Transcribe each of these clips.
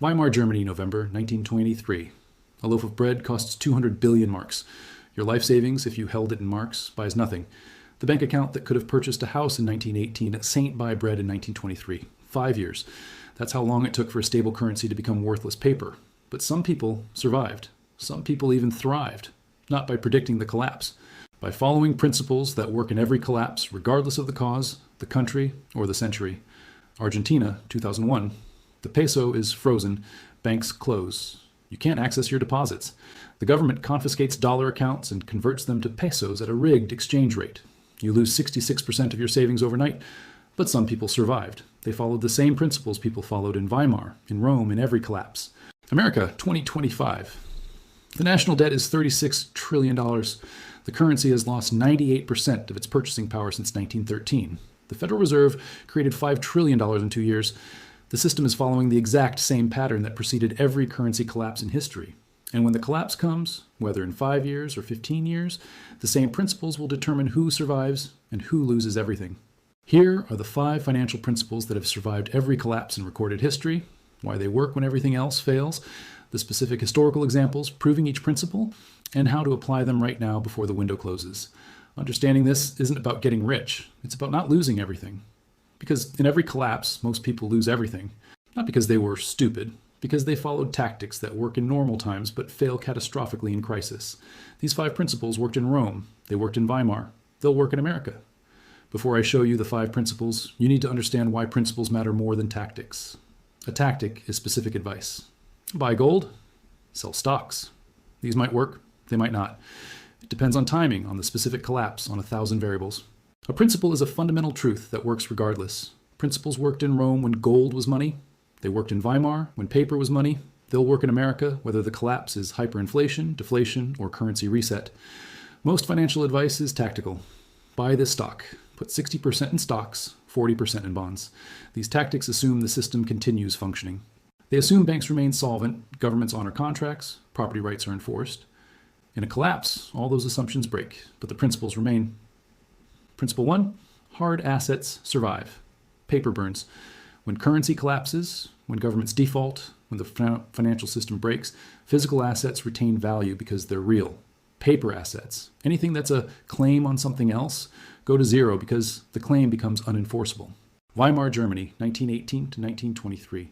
Weimar Germany, November 1923. A loaf of bread costs 200 billion marks. Your life savings, if you held it in marks, buys nothing. The bank account that could have purchased a house in 1918 Saint buy bread in 1923. 5 years. That's how long it took for a stable currency to become worthless paper. But some people survived. Some people even thrived. Not by predicting the collapse. By following principles that work in every collapse, regardless of the cause, the country, or the century. Argentina, 2001. The peso is frozen. Banks close. You can't access your deposits. The government confiscates dollar accounts and converts them to pesos at a rigged exchange rate. You lose 66% of your savings overnight, but some people survived. They followed the same principles people followed in Weimar, in Rome, in every collapse. America, 2025. The national debt is $36 trillion. The currency has lost 98% of its purchasing power since 1913. The Federal Reserve created $5 trillion in 2 years. The system is following the exact same pattern that preceded every currency collapse in history. And when the collapse comes, whether in 5 years or 15 years, the same principles will determine who survives and who loses everything. Here are the 5 financial principles that have survived every collapse in recorded history, why they work when everything else fails, the specific historical examples proving each principle, and how to apply them right now before the window closes. Understanding this isn't about getting rich. It's about not losing everything. Because in every collapse, most people lose everything. Not because they were stupid, because they followed tactics that work in normal times but fail catastrophically in crisis. These 5 principles worked in Rome. They worked in Weimar. They'll work in America. Before I show you the 5 principles, you need to understand why principles matter more than tactics. A tactic is specific advice. Buy gold, sell stocks. These might work, they might not. It depends on timing, on the specific collapse, on 1,000 variables. A principle is a fundamental truth that works regardless. Principles worked in Rome when gold was money. They worked in Weimar when paper was money. They'll work in America whether the collapse is hyperinflation, deflation, or currency reset. Most financial advice is tactical. Buy this stock. Put 60% in stocks, 40% in bonds. These tactics assume the system continues functioning. They assume banks remain solvent, governments honor contracts, property rights are enforced. In a collapse, all those assumptions break, but the principles remain. Principle 1, hard assets survive. Paper burns. When currency collapses, when governments default, when the financial system breaks, physical assets retain value because they're real. Paper assets, anything that's a claim on something else, go to zero because the claim becomes unenforceable. Weimar Germany, 1918 to 1923.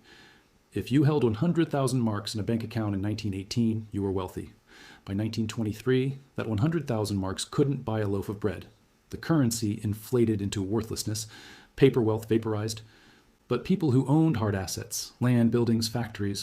If you held 100,000 marks in a bank account in 1918, you were wealthy. By 1923, that 100,000 marks couldn't buy a loaf of bread. The currency inflated into worthlessness, paper wealth vaporized. But people who owned hard assets, land, buildings, factories,